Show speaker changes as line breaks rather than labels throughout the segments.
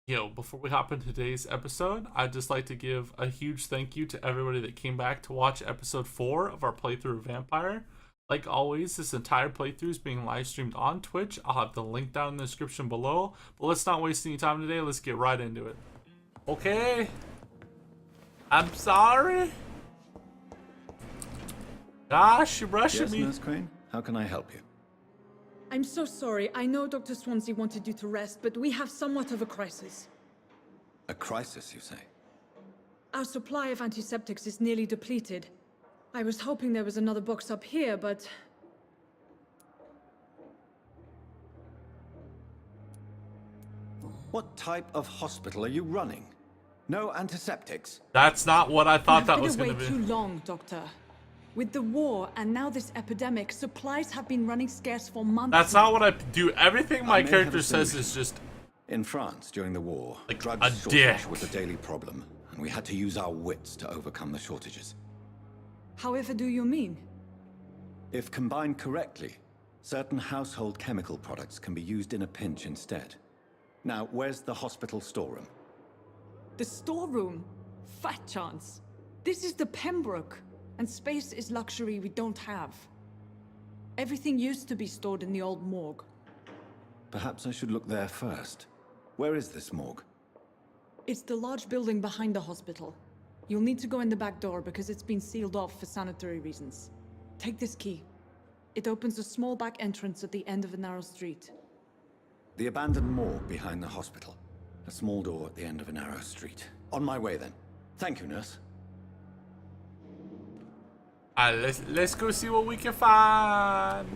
Yo, before we hop into today's episode, I'd just like to give a huge thank you to everybody that came back to watch episode 4 of our playthrough of Vampyr. Like always, this entire playthrough is being live streamed on Twitch. I'll have the link down in the description below. But let's not waste any time today. Let's get right into it. Okay. I'm sorry. Gosh, you're rushing me.
Yes, Nurse Crane? How can I help you?
I'm so sorry. I know Dr. Swansea wanted you to rest, but we have somewhat of a crisis.
A crisis, you say?
Our supply of antiseptics is nearly depleted. I was hoping there was another box up here, but...
What type of hospital are you running? No antiseptics?
That's not what I thought that was
We've
going
been
to
away
be.
too long, Doctor. With the war and now this epidemic, supplies have been running scarce for months.
That's not what I do. Everything my
I may have
character
a
says
solution.
is just
In France, during the war,
Like
drug
a
shortage
dick.
was a daily problem, and we had to use our wits to overcome the shortages.
However do you mean?
If combined correctly, certain household chemical products can be used in a pinch instead. Now, where's the hospital storeroom?
The storeroom? Fat chance. This is the Pembroke, and space is luxury we don't have. Everything used to be stored in the old morgue.
Perhaps I should look there first. Where is this morgue?
It's the large building behind the hospital. You'll need to go in the back door because it's been sealed off for sanitary reasons. Take this key. It opens a small back entrance at the end of a narrow street.
The abandoned morgue behind the hospital. A small door at the end of a narrow street. On my way then. Thank you, nurse.
let's go see what we can find.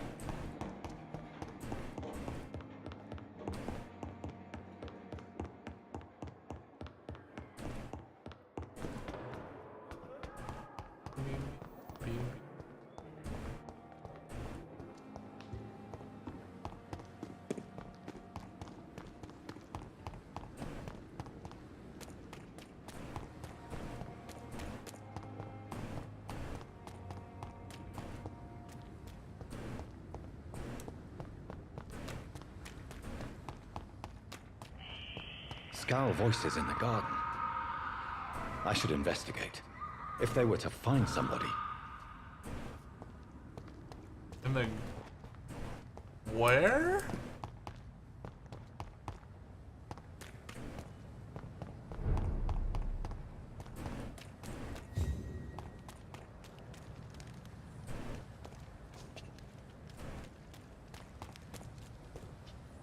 Scowl voices in the garden. I should investigate. If they were to find somebody.
And then where?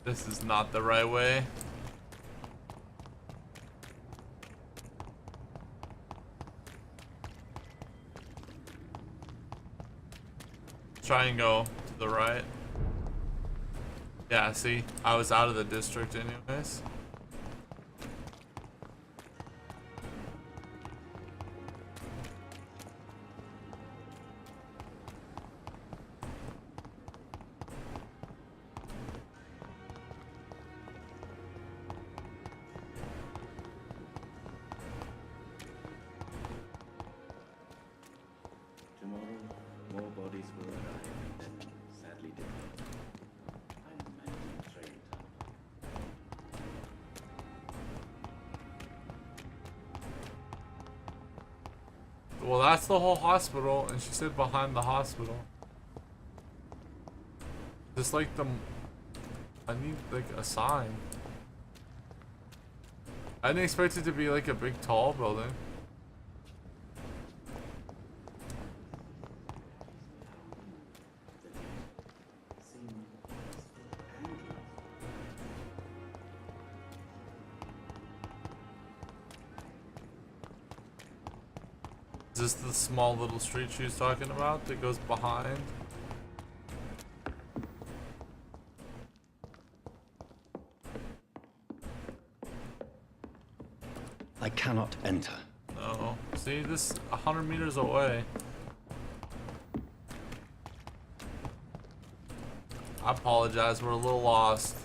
This is not the right way. Try and go to the right. Yeah, see, I was out of the district anyways.
Tomorrow, more bodies will arrive, then sadly depart. I'm mentally trained.
Well, that's the whole hospital, and she said behind the hospital. Just like I need like a sign. I didn't expect it to be like a big tall building. Is this the small little street she was talking about that goes behind?
I cannot enter.
No. See, this 100 meters away. I apologize, we're a little lost.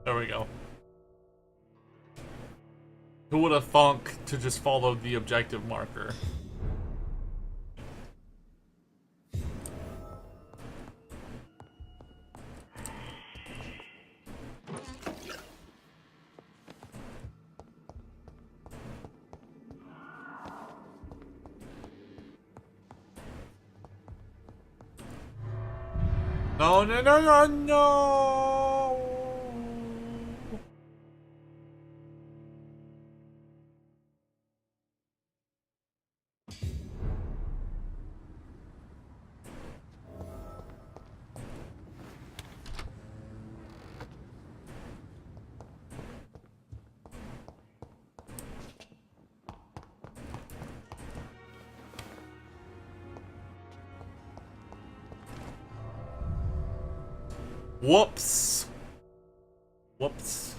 There we go. Who would have thunk to just follow the objective marker? No, no, no, no, no! Whoops. Whoops.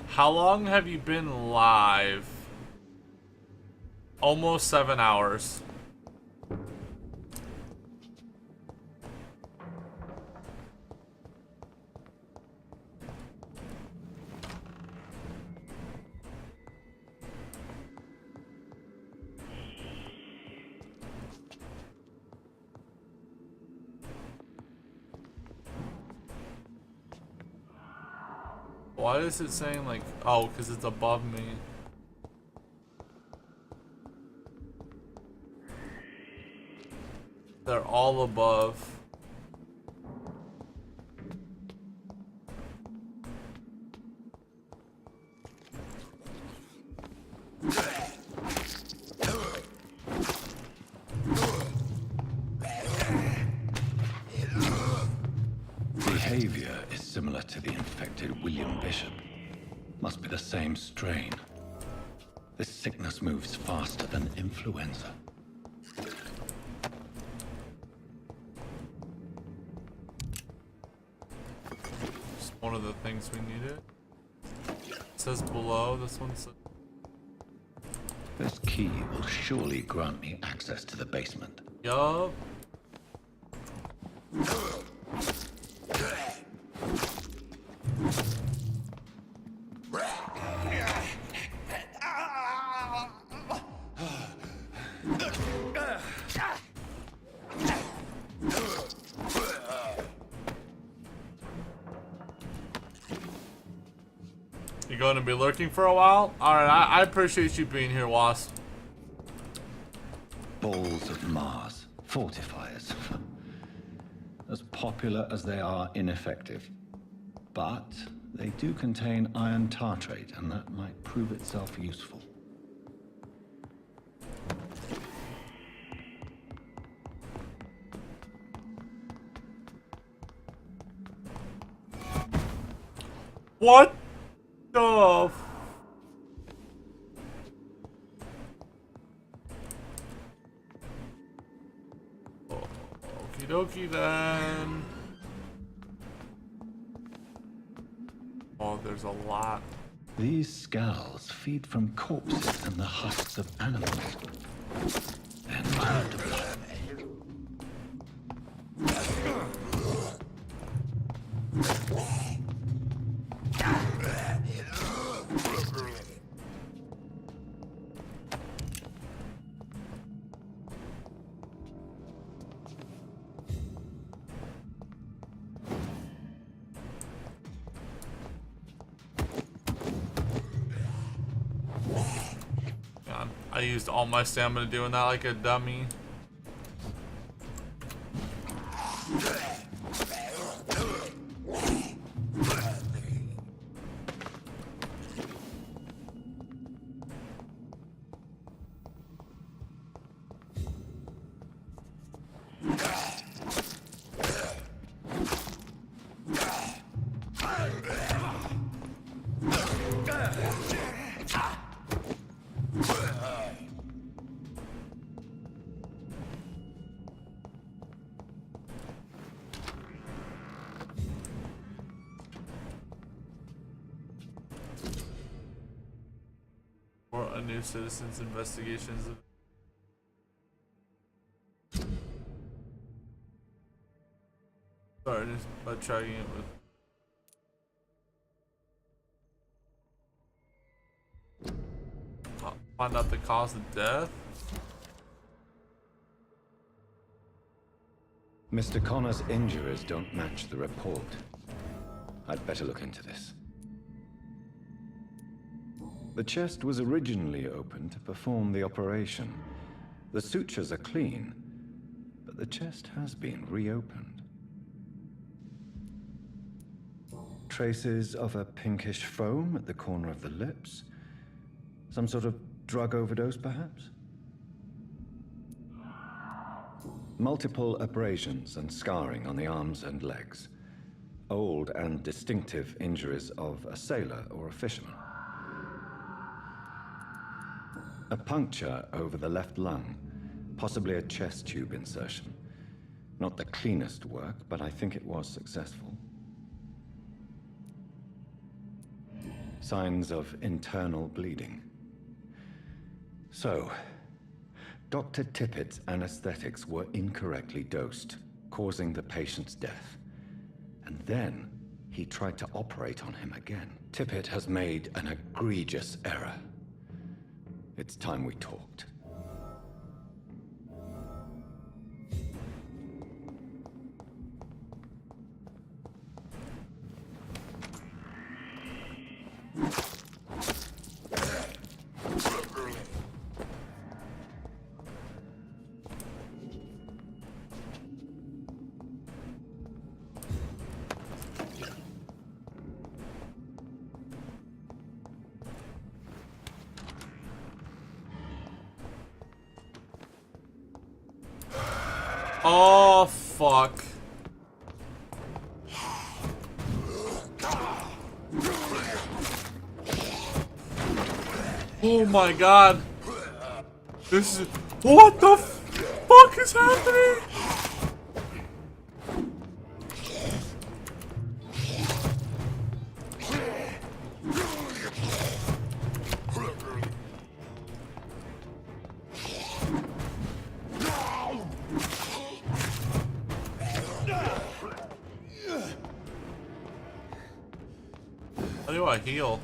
How long have you been live? Almost 7 hours. Why is it saying like, oh, because it's above me? They're all above.
Behavior is similar to the infected William Bishop. Must be the same strain. This sickness moves faster than influenza.
Just one of the things we needed. It says below, this one says...
This key will surely grant me access to the basement.
Yup. You going to be lurking for a while? Alright, I appreciate you being here, Wasp.
Balls of Mars. Fortifiers. As popular as they are ineffective. But they do contain iron tartrate, and that might prove itself useful.
What the Okie dokie then. Oh, there's a lot.
These skulls feed from corpses and the husks of animals. And turned to blood.
God, I used all my stamina doing that like a dummy. or a new citizen's investigations. Sorry, just by tracking it with. Find out the cause of death.
Mr. Connor's injuries don't match the report. I'd better look into this. The chest was originally open to perform the operation. The sutures are clean, but the chest has been reopened. Traces of a pinkish foam at the corner of the lips. Some sort of drug overdose, perhaps? Multiple abrasions and scarring on the arms and legs. Old and distinctive injuries of a sailor or a fisherman. A puncture over the left lung, possibly a chest tube insertion. Not the cleanest work, but I think it was successful. Signs of internal bleeding. So, Dr. Tippett's anesthetics were incorrectly dosed, causing the patient's death. And then, he tried to operate on him again. Tippett has made an egregious error. It's time we talked.
Oh, fuck. Oh my god. This is... What the fuck is happening? How do I heal?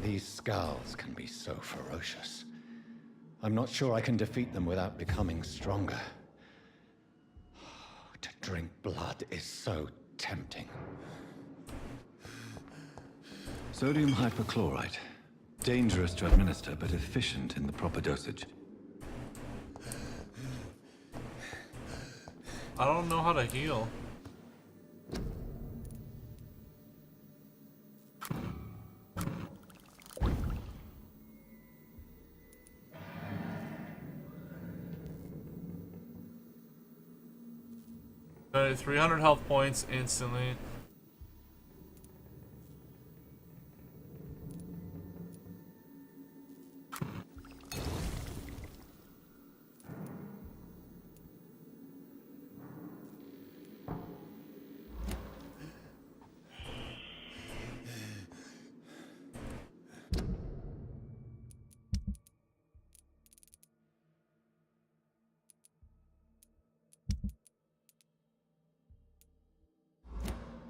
These scowls can be so ferocious. I'm not sure I can defeat them without becoming stronger. To drink blood is so tempting. Sodium hypochlorite. Dangerous to administer, but efficient in the proper dosage.
I don't know how to heal. Okay, 300 health points instantly.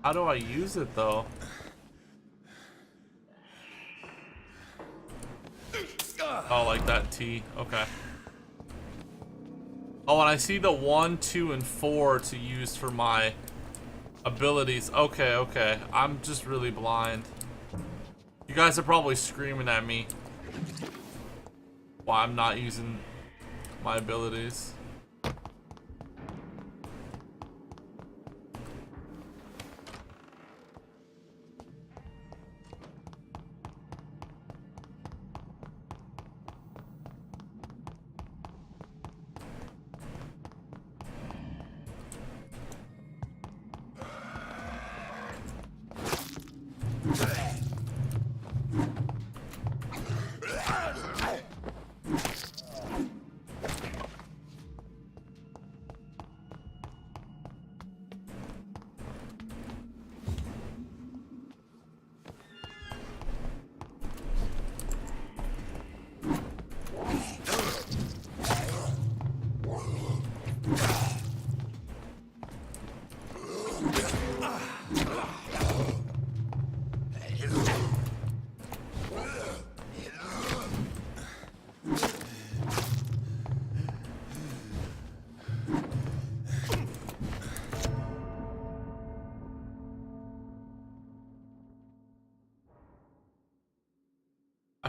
How do I use it though? Oh, like that T. Okay. Oh, and I see the 1, 2, and 4 to use for my abilities. Okay, okay. I'm just really blind. You guys are probably screaming at me why I'm not using my abilities.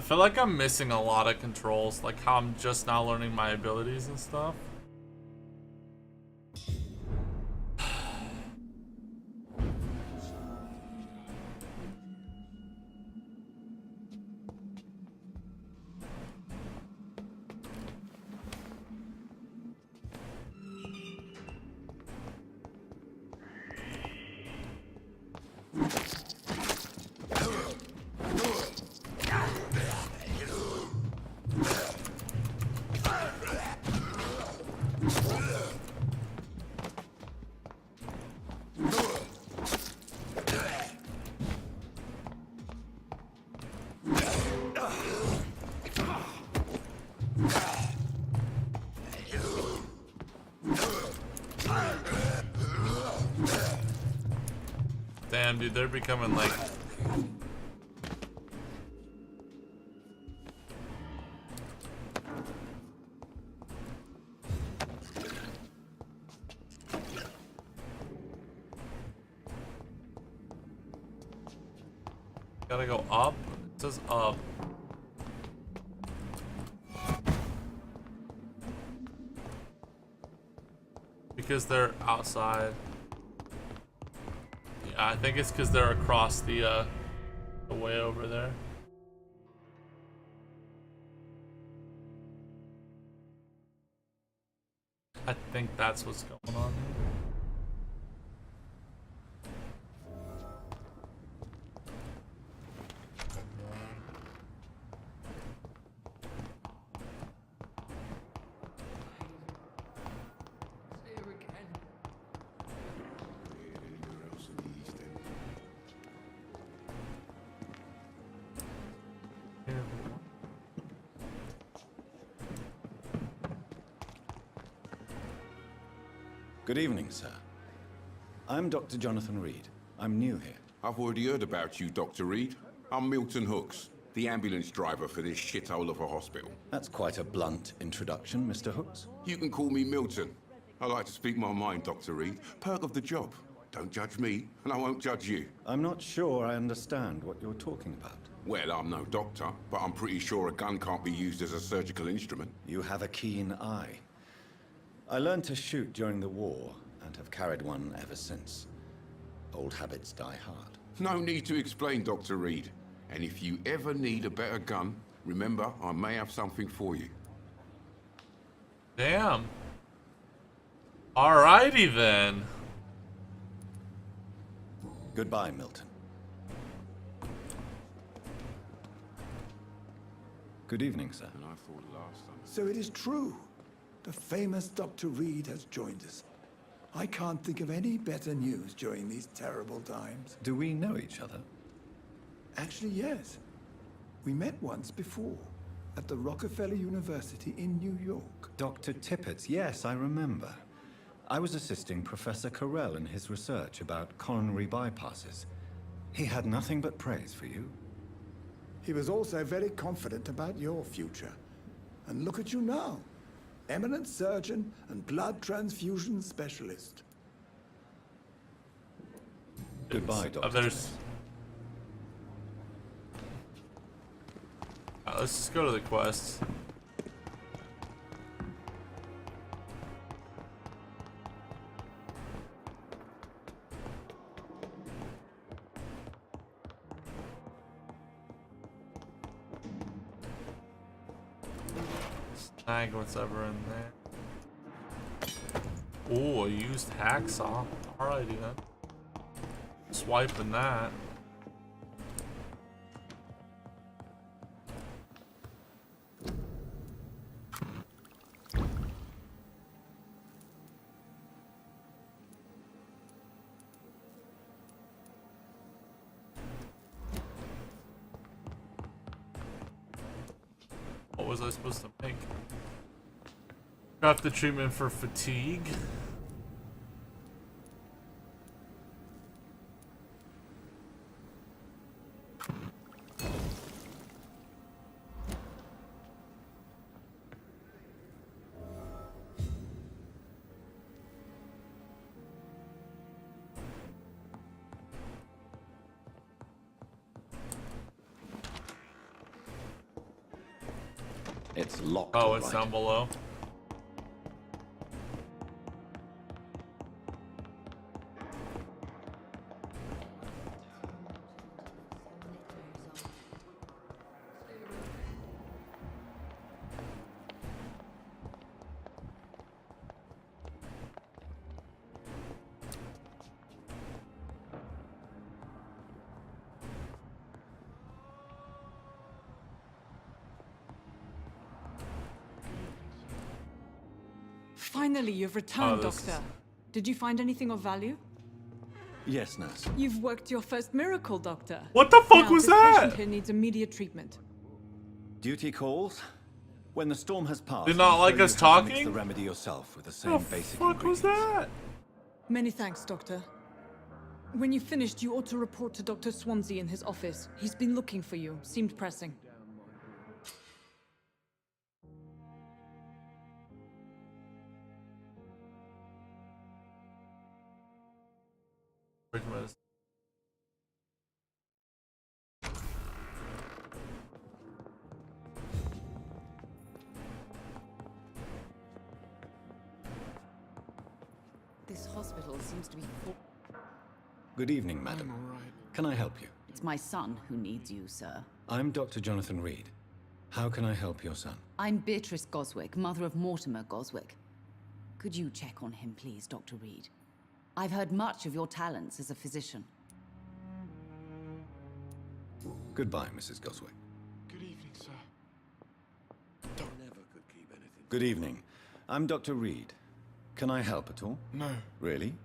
feel like I'm missing a lot of controls, like how I'm just now learning my abilities and stuff. Damn, dude, they're becoming like... Gotta go up? It says up. Because they're outside. Yeah, I think it's because they're across the way over there. I think that's what's going on here.
Good evening, sir. I'm Dr. Jonathan Reed. I'm new here.
I've already heard about you, Dr. Reed. I'm Milton Hooks, the ambulance driver for this shithole of a hospital.
That's quite a blunt introduction, Mr. Hooks.
You can call me Milton. I like to speak my mind, Dr. Reed. Perk of the job. Don't judge me, and I won't judge you.
I'm not sure I understand what you're talking about.
Well, I'm no doctor, but I'm pretty sure a gun can't be used as a surgical instrument.
You have a keen eye. I learned to shoot during the war, and have carried one ever since. Old habits die hard.
No need to explain, Dr. Reed. And if you ever need a better gun, remember, I may have something for you.
Damn. Alrighty then.
Goodbye, Milton. Good evening, sir.
And I thought last time...
So it is true. The famous Dr. Reed has joined us. I can't think of any better news during these terrible times.
Do we know each other?
Actually, yes. We met once before, at the Rockefeller University in New York.
Dr. Tippett, yes, I remember. I was assisting Professor Carell in his research about coronary bypasses. He had nothing but praise for you.
He was also very confident about your future. And look at you now. Eminent surgeon and blood transfusion specialist.
Goodbye, Dr.
There's... let's just go to the quests. Snag what's ever in there. Ooh, a used hacksaw. Alrighty then. Swiping that. What was I supposed to make? Got the treatment for fatigue.
It's locked.
Oh,
all
it's
right.
down below.
Finally, you've returned,
Oh, this
Doctor.
is-
Did you find anything of value?
Yes, nurse.
You've worked your first miracle, Doctor.
What the fuck
Now,
was
this
that?
patient here needs immediate treatment.
Duty calls. When the storm has passed,
Did not
I'm
like
sure
us
you have to mix
talking?
the remedy yourself with the
What
same
the
basic
fuck was
ingredients.
that?
Many thanks, Doctor. When you finished, you ought to report to Dr. Swansea in his office. He's been looking for you. Seemed pressing.
Where's my-
This hospital seems to be full.
Good evening, madam.
I'm all right.
Can I help you?
It's my son who needs you, sir.
I'm Dr. Jonathan Reed. How can I help your son?
I'm Beatrice Goswick, mother of Mortimer Goswick. Could you check on him, please, Dr. Reed? I've heard much of your talents as a physician.
Goodbye, Mrs. Goswick.
Good evening, sir.
Never could keep anything.
Good evening. I'm Dr. Reed. Can I help at all?
No,
Really?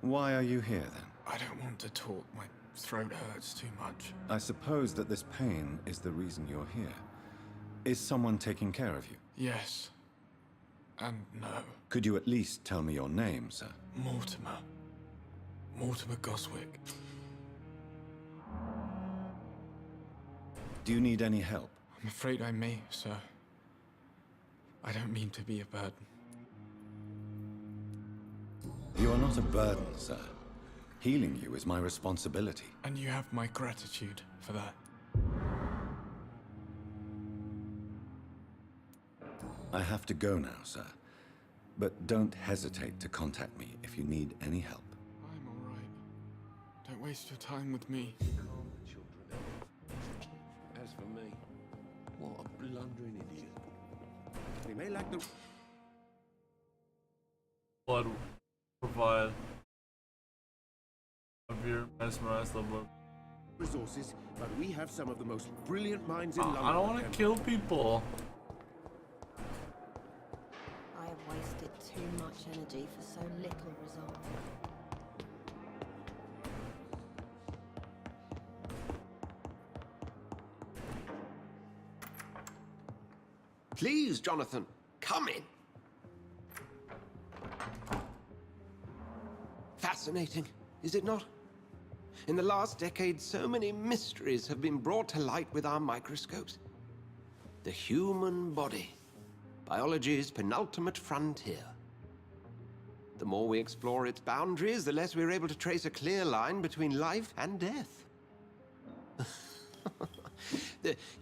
Why are you here, then?
I don't want to talk. My throat hurts too much.
I suppose that this pain is the reason you're here. Is someone taking care of you?
Yes. And no.
Could you at least tell me your name, sir?
Mortimer. Mortimer Goswick.
Do you need any help?
I'm afraid I may, sir. I don't mean to be a burden.
You are not a burden, sir. Healing you is my responsibility.
And you have my gratitude for that.
I have to go now, sir. But don't hesitate to contact me if you need any help.
I'm all right. Don't waste your time with me.
As for me, what a blundering idiot. He may lack the...
Blood provide Vampyr mesmerized the world.
resources, but we have some of the most brilliant minds in London.
I don't want to kill people.
I have wasted too much energy for so little result.
Please, Jonathan, come in. Fascinating, is it not? In the last decade, so many mysteries have been brought to light with our microscopes. The human body, biology's penultimate frontier. The more we explore its boundaries, the less we're able to trace a clear line between life and death.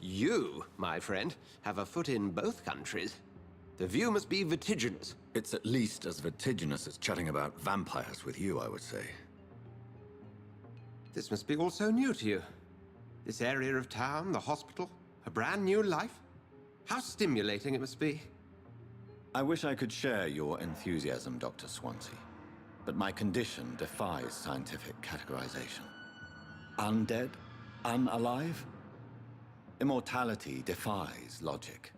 You, my friend, have a foot in both countries. The view must be vertiginous.
It's at least as vertiginous as chatting about vampires with you, I would say.
This must be all so new to you. This area of town, the hospital, a brand new life. How stimulating it must be.
I wish I could share your enthusiasm, Dr. Swansea, but my condition defies scientific categorization. Undead? Unalive? Immortality defies logic.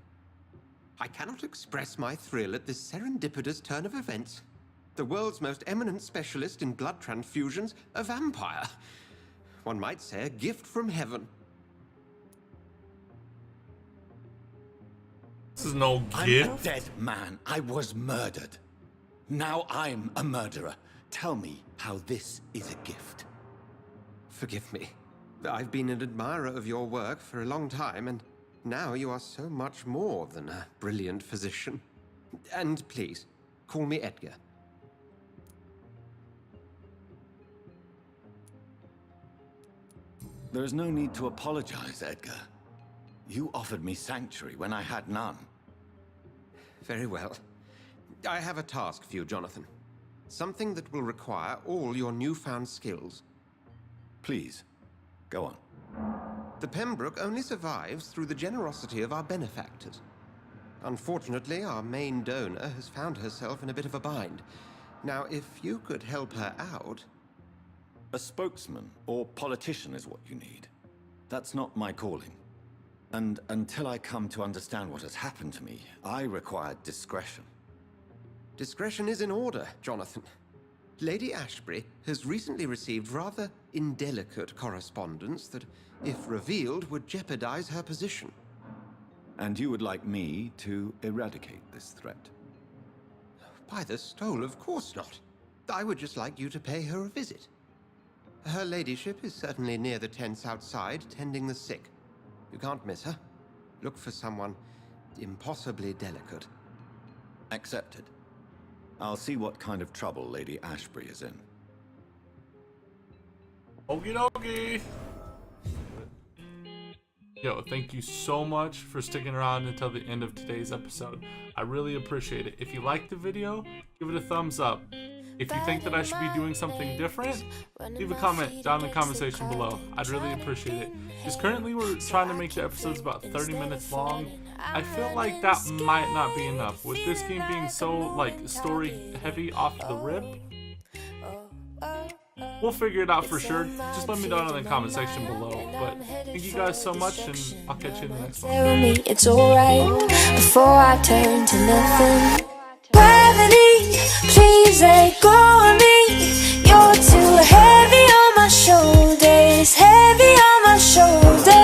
I cannot express my thrill at this serendipitous turn of events. The world's most eminent specialist in blood transfusions, a vampire. One might say a gift from heaven.
This is no
I'm
gift.
a dead man. I was murdered. Now I'm a murderer. Tell me how this is a gift.
Forgive me. I've been an admirer of your work for a long time, and now you are so much more than a brilliant physician. And please, call me Edgar.
There is no need to apologize, Edgar. You offered me sanctuary when I had none.
Very well. I have a task for you, Jonathan. Something that will require all your newfound skills.
Please, go on.
The Pembroke only survives through the generosity of our benefactors. Unfortunately, our main donor has found herself in a bit of a bind. Now, if you could help her out...
A spokesman or politician is what you need. That's not my calling. And until I come to understand what has happened to me, I require discretion.
Discretion is in order, Jonathan. Lady Ashbury has recently received rather indelicate correspondence that, if revealed, would jeopardize her position.
And you would like me to eradicate this threat?
By the stole, of course not. I would just like you to pay her a visit. Her ladyship is certainly near the tents outside, tending the sick. You can't miss her. Look for someone impossibly delicate.
Accepted. I'll see what kind of trouble Lady Ashbury is in.
Okie dokie. Yo, thank you so much for sticking around until the end of today's episode. I really appreciate it. If you liked the video, give it a thumbs up. If you think that I should be doing something different, leave a comment down in the comment section below. I'd really appreciate it. Because currently we're trying to make the episodes about 30 minutes long. I feel like that might not be enough. With this game being so like story heavy off the rip, we'll figure it out for sure. Just let me know in the comment section below. But thank you guys so much, and I'll catch you in the next one.
Tell me it's alright before I turn to nothing. Gravity, please let go of me. You're too heavy on my shoulders, heavy on my shoulders.